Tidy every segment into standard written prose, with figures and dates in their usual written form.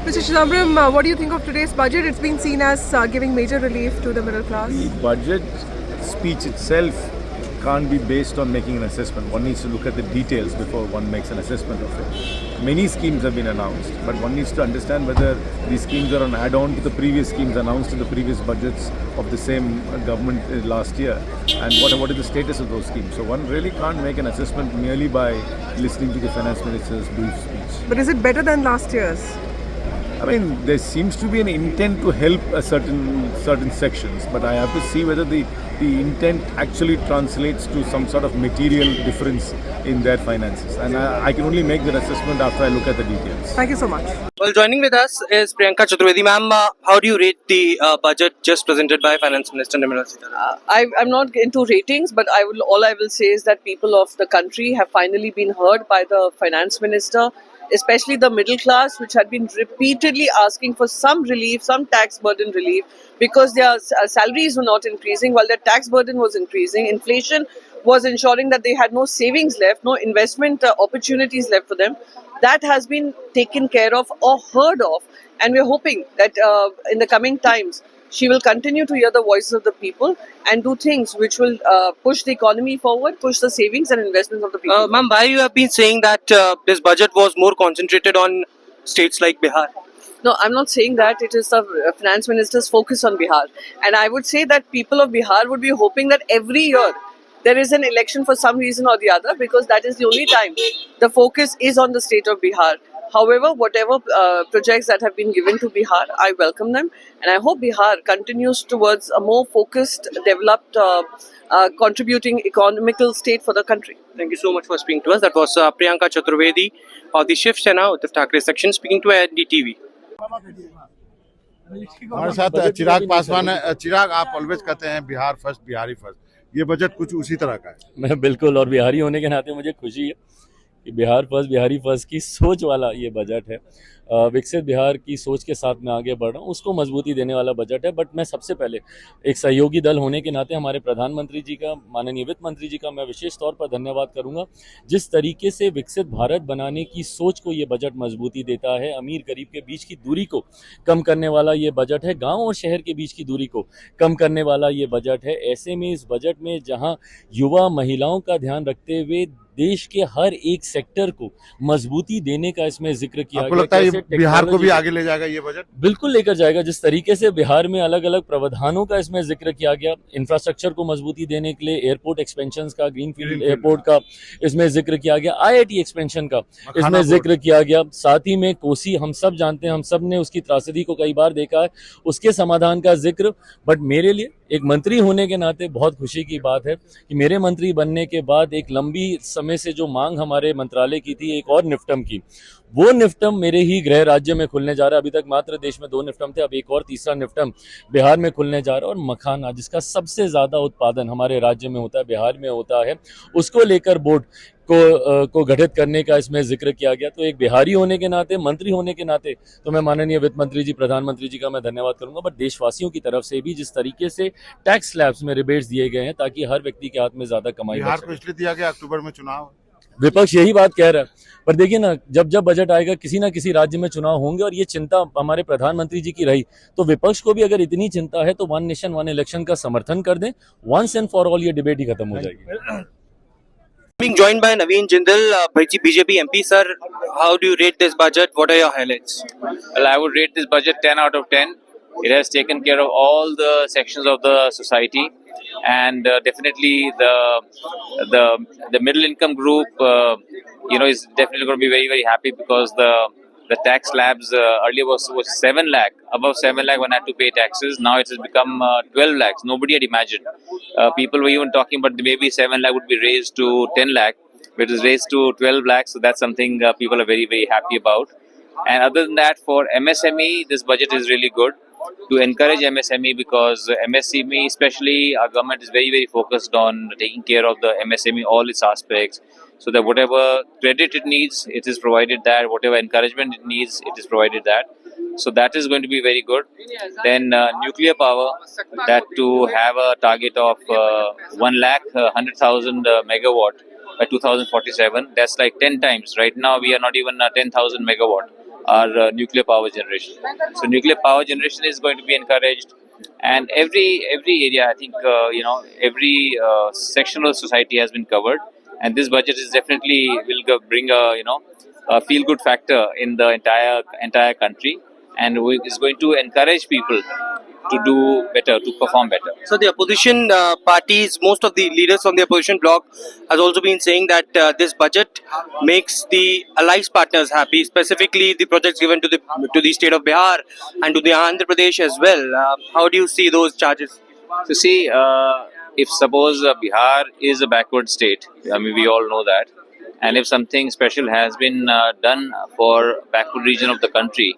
Mr. Chidambaram, what do you think of today's budget? It's been seen as giving major relief to the middle class. The budget speech itself can't be based on making an assessment. One needs to look at the details before one makes an assessment of it. Many schemes have been announced, but one needs to understand whether these schemes are an add-on to the previous schemes announced in the previous budgets of the same government last year, and what is the status of those schemes. So one really can't make an assessment merely by listening to the finance minister's brief speech. But is it better than last year's? I mean, there seems to be an intent to help a certain sections, but I have to see whether the intent actually translates to some sort of material difference in their finances. And I can only make that assessment after I look at the details. Thank you so much. Well, joining with us is Priyanka Chaturvedi. Ma'am, how do you rate the budget just presented by Finance Minister Nirmala Sitharaman? I'm not into ratings, but all I will say is that people of the country have finally been heard by the finance minister, especially the middle class, which had been repeatedly asking for some relief, some tax burden relief, because their salaries were not increasing while their tax burden was increasing. Inflation was ensuring that they had no savings left, no investment opportunities left for them. That has been taken care of or heard of, and we're hoping that in the coming times, she will continue to hear the voices of the people and do things which will push the economy forward, push the savings and investments of the people. Ma'am, why you have been saying that this budget was more concentrated on states like Bihar? No, I'm not saying that. It is the finance minister's focus on Bihar. And I would say that people of Bihar would be hoping that every year there is an election for some reason or the other, because that is the only time the focus is on the state of Bihar. However, whatever projects that have been given to Bihar, I welcome them, and I hope Bihar continues towards a more focused, developed, contributing economical state for the country. Thank you so much for speaking to us. That was Priyanka Chaturvedi of the Shiv Sena Uddhav Thackeray section speaking to NDTV. हमारे साथ चिराग पासवान है। चिराग, आप always कहते हैं Bihar first, Bihari first, ये budget कुछ उसी तरह का है। मैं बिल्कुल, और बिहारी होने के नाते मुझे खुशी है कि बिहार फर्स्ट, बिहारी फर्स्ट की सोच वाला ये बजट है। विकसित बिहार की सोच के साथ मैं आगे बढ़ रहा हूँ, उसको मजबूती देने वाला बजट है। बट मैं सबसे पहले एक सहयोगी दल होने के नाते हमारे प्रधानमंत्री जी का, माननीय वित्त मंत्री जी का मैं विशेष तौर पर धन्यवाद करूंगा। जिस तरीके से विकसित भारत बनाने की सोच को ये बजट मजबूती देता है, अमीर गरीब के बीच की दूरी को कम करने वाला ये बजट है, गाँव और शहर के बीच की दूरी को कम करने वाला ये बजट है। ऐसे में इस बजट में जहाँ युवा महिलाओं का ध्यान रखते हुए देश के हर एक सेक्टर को मजबूती देने का इसमें जिक्र किया आपको गया। लगता है बिहार को भी आगे ले जाएगा ये बजट? बिल्कुल लेकर जाएगा। जिस तरीके से बिहार में अलग अलग प्रावधानों का इसमें जिक्र किया गया, इंफ्रास्ट्रक्चर को मजबूती देने के लिए एयरपोर्ट एक्सपेंशन का, ग्रीनफील्ड एयरपोर्ट का इसमें जिक्र किया गया, IIT एक्सपेंशन का इसमें जिक्र किया गया। साथ ही में कोसी, हम सब जानते हैं, हम सब ने उसकी त्रासदी को कई बार देखा है, उसके समाधान का जिक्र। बट मेरे लिए एक मंत्री होने के नाते बहुत खुशी की बात है कि मेरे मंत्री बनने के बाद एक लंबी समय से जो मांग हमारे मंत्रालय की थी, एक और निफ्टम की, वो निफ्टम मेरे ही गृह राज्य में खुलने जा रहा है। अभी तक मात्र देश में 2 निफ्टम थे, अब एक और तीसरा निफ्टम बिहार में खुलने जा रहा है। और मखाना, जिसका सबसे ज्यादा उत्पादन हमारे राज्य में होता है, बिहार में होता है, उसको लेकर बोर्ड को गठित करने का इसमें जिक्र किया गया। तो एक बिहारी होने के नाते, मंत्री होने के नाते तो मैं माननीय वित्त मंत्री जी, प्रधानमंत्री जी का मैं धन्यवाद करूंगा। बट देशवासियों की तरफ से भी जिस तरीके से टैक्स स्लैब्स में रिबेट्स दिए गए हैं ताकि हर व्यक्ति के हाथ में ज्यादा कमाई बिहार को इसलिए दिया गया, अक्टूबर में चुनाव, विपक्ष यही बात कह रहा है। पर देखिए ना, जब जब बजट आएगा किसी ना किसी राज्य में चुनाव होंगे, और ये चिंता हमारे प्रधानमंत्री जी की रही, तो विपक्ष को भी अगर इतनी चिंता है तो वन नेशन वन इलेक्शन का समर्थन कर दें। वंस एंड फॉर ऑल ये डिबेट ही खत्म हो जाएगी। Being joined by Naveen Jindal, BJP MP, sir. How do you rate this budget? What are your highlights? Well, I would rate this budget 10 out of 10. It has taken care of all the sections of the society, and definitely the middle income group, is definitely going to be very, very happy, because the tax slabs earlier was 7 lakh. Above 7 lakh, one had to pay taxes. Now it has become 12 lakhs. Nobody had imagined. People were even talking about maybe 7 lakh would be raised to 10 lakh. It is raised to 12 lakhs. So that's something people are very, very happy about. And other than that, for MSME, this budget is really good to encourage MSME, because MSME, especially our government, is very, very focused on taking care of the MSME, all its aspects, so that whatever credit it needs, it is provided that. Whatever encouragement it needs, it is provided that. So that is going to be very good. Then nuclear power, that to have a target of 1,100,000 megawatt by 2047. That's like 10 times. Right now we are not even 10,000 megawatt. are nuclear power generation. So nuclear power generation is going to be encouraged, and every area, I think, every section of society has been covered, and this budget is definitely will bring a feel good factor in the entire country, and is going to encourage people to do better, to perform better. So the opposition parties, most of the leaders from the opposition bloc, has also been saying that this budget makes the allies partners happy, specifically the projects given to the state of Bihar and to the Andhra Pradesh as well. How do you see those charges? So see, if suppose Bihar is a backward state, I mean we all know that, and if something special has been done for backward region of the country,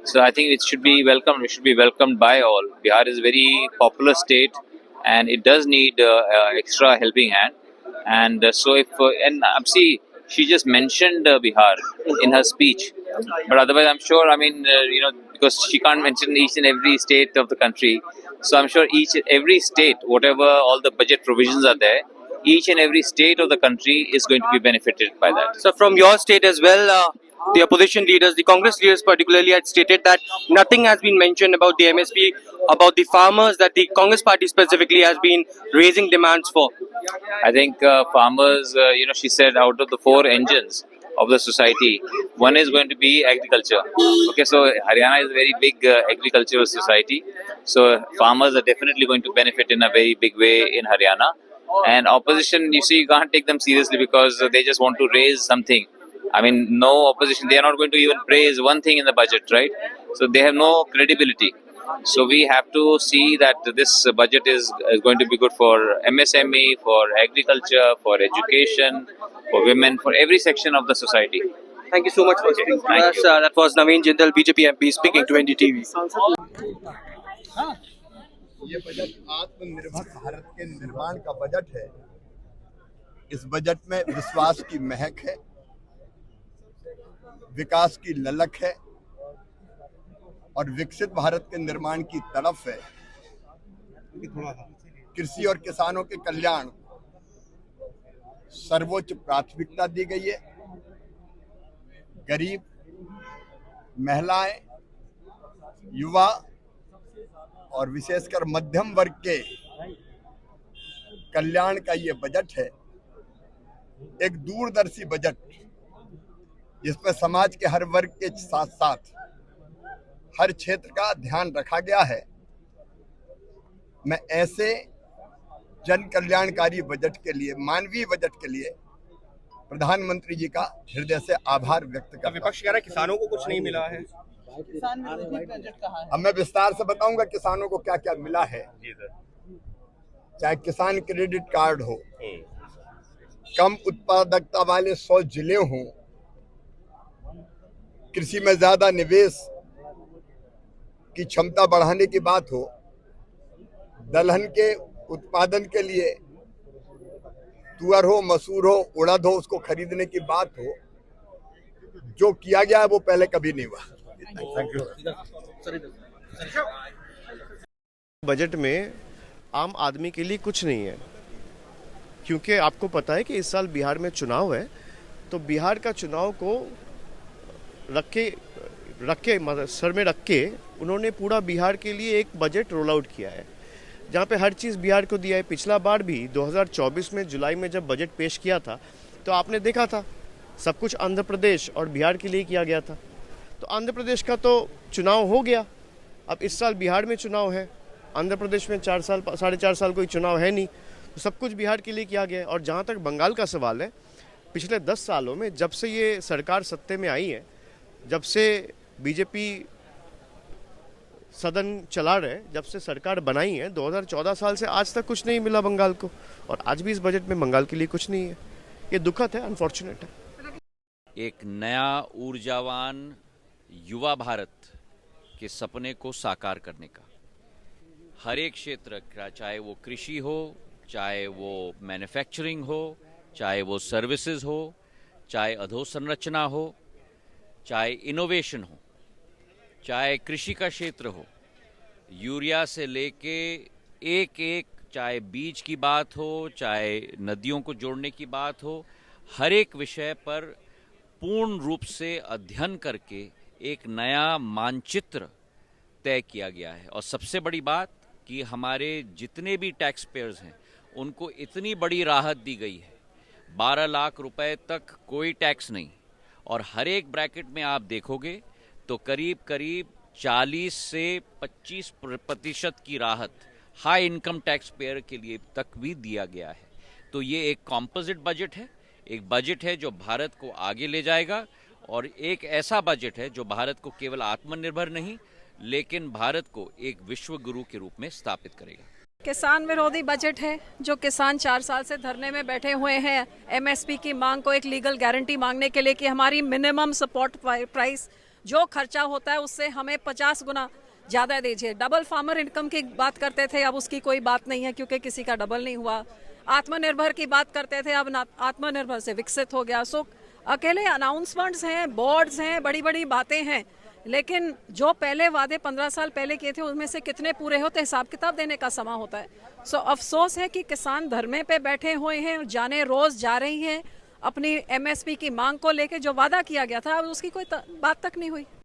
so I think it should be welcomed. It should be welcomed by all. Bihar is a very popular state, and it does need extra helping hand. And so if see, she just mentioned Bihar in her speech, but otherwise I'm sure. I mean, because she can't mention each and every state of the country, so I'm sure every state, whatever all the budget provisions are there, each and every state of the country is going to be benefited by that. So from your state as well, the opposition leaders, the Congress leaders particularly, had stated that nothing has been mentioned about the MSP, about the farmers that the Congress party specifically has been raising demands for. I think farmers, she said out of the 4 engines of the society, one is going to be agriculture. Okay, so Haryana is a very big agricultural society. So farmers are definitely going to benefit in a very big way in Haryana. And opposition, you see, you can't take them seriously because they just want to raise something. I mean, no opposition, they are not going to even praise one thing in the budget, right? So they have no credibility. So we have to see that this budget is going to be good for MSME, for agriculture, for education, for women, for every section of the society. Thank you so much for speaking to us. That was Naveen Jindal, BJP MP, speaking to NDTV. ये budget आत्मनिर्भर भारत के निर्माण का budget है। इस budget में विश्वास की महक है, विकास की ललक है और विकसित भारत के निर्माण की तरफ है। कृषि और किसानों के कल्याण सर्वोच्च प्राथमिकता दी गई है। गरीब, महिलाएं, युवा और विशेषकर मध्यम वर्ग के कल्याण का ये बजट है। एक दूरदर्शी बजट जिसमें समाज के हर वर्ग के साथ साथ हर क्षेत्र का ध्यान रखा गया है। मैं ऐसे जन कल्याणकारी बजट के लिए, मानवीय बजट के लिए प्रधानमंत्री जी का हृदय से आभार व्यक्त करता हूं। विपक्ष कह रहा है किसानों को कुछ नहीं मिला है। अब मैं विस्तार से बताऊंगा किसानों को क्या क्या मिला है। चाहे किसान क्रेडिट कार्ड हो, कम उत्पादकता वाले 100 जिले हों, कृषि में ज्यादा निवेश की क्षमता बढ़ाने की बात हो, दलहन के उत्पादन के लिए तुअर हो, मसूर हो, उड़द हो, उसको खरीदने की बात हो, जो किया गया है वो पहले कभी नहीं हुआ। Thank you. बजट में आम आदमी के लिए कुछ नहीं है, क्योंकि आपको पता है कि इस साल बिहार में चुनाव है, तो बिहार का चुनाव को रख के सर में रख के उन्होंने पूरा बिहार के लिए एक बजट रोल आउट किया है, जहाँ पे हर चीज़ बिहार को दिया है। पिछला बार भी 2024 में जुलाई में जब बजट पेश किया था तो आपने देखा था सब कुछ आंध्र प्रदेश और बिहार के लिए किया गया था। तो आंध्र प्रदेश का तो चुनाव हो गया, अब इस साल बिहार में चुनाव है। आंध्र प्रदेश में 4.5 साल कोई चुनाव है नहीं, तो सब कुछ बिहार के लिए किया गया है। और जहाँ तक बंगाल का सवाल है, पिछले 10 सालों में जब से ये सरकार सत्ते में आई है, जब से बीजेपी सदन चला रहे, जब से सरकार बनाई है, 2014 साल से आज तक कुछ नहीं मिला बंगाल को, और आज भी इस बजट में बंगाल के लिए कुछ नहीं है। ये दुखद है, अनफॉर्चुनेट है। एक नया ऊर्जावान युवा भारत के सपने को साकार करने का हर एक क्षेत्र का, चाहे वो कृषि हो, चाहे वो मैन्युफैक्चरिंग हो, चाहे वो सर्विसेज हो, चाहे अधोसंरचना हो, चाहे इनोवेशन हो, चाहे कृषि का क्षेत्र हो, यूरिया से लेके एक चाहे बीज की बात हो, चाहे नदियों को जोड़ने की बात हो, हर एक विषय पर पूर्ण रूप से अध्ययन करके एक नया मानचित्र तय किया गया है। और सबसे बड़ी बात कि हमारे जितने भी टैक्स पेयर्स हैं उनको इतनी बड़ी राहत दी गई है, 12 लाख रुपए तक कोई टैक्स नहीं, और हर एक ब्रैकेट में आप देखोगे तो करीब करीब 40 से 25% की राहत हाई इनकम टैक्स पेयर के लिए तक भी दिया गया है। तो ये एक कॉम्पोजिट बजट है, एक बजट है जो भारत को आगे ले जाएगा, और एक ऐसा बजट है जो भारत को केवल आत्मनिर्भर नहीं लेकिन भारत को एक विश्व गुरु के रूप में स्थापित करेगा। किसान विरोधी बजट है जो किसान 4 साल से धरने में बैठे हुए हैं एमएसपी की मांग को एक लीगल गारंटी मांगने के लिए कि हमारी मिनिमम सपोर्ट प्राइस जो खर्चा होता है उससे हमें 50 गुना ज़्यादा दीजिए। डबल फार्मर इनकम की बात करते थे, अब उसकी कोई बात नहीं है क्योंकि किसी का डबल नहीं हुआ। आत्मनिर्भर की बात करते थे, अब आत्मनिर्भर से विकसित हो गया। सो अकेले अनाउंसमेंट्स हैं, बोर्ड्स हैं, बड़ी बड़ी बातें हैं, लेकिन जो पहले वादे 15 साल पहले किए थे उनमें से कितने पूरे होते, हिसाब किताब देने का समय होता है। सो अफसोस है कि किसान धरने पे बैठे हुए हैं, जाने रोज जा रही हैं अपनी एमएसपी की मांग को लेके। जो वादा किया गया था अब उसकी कोई बात तक नहीं हुई।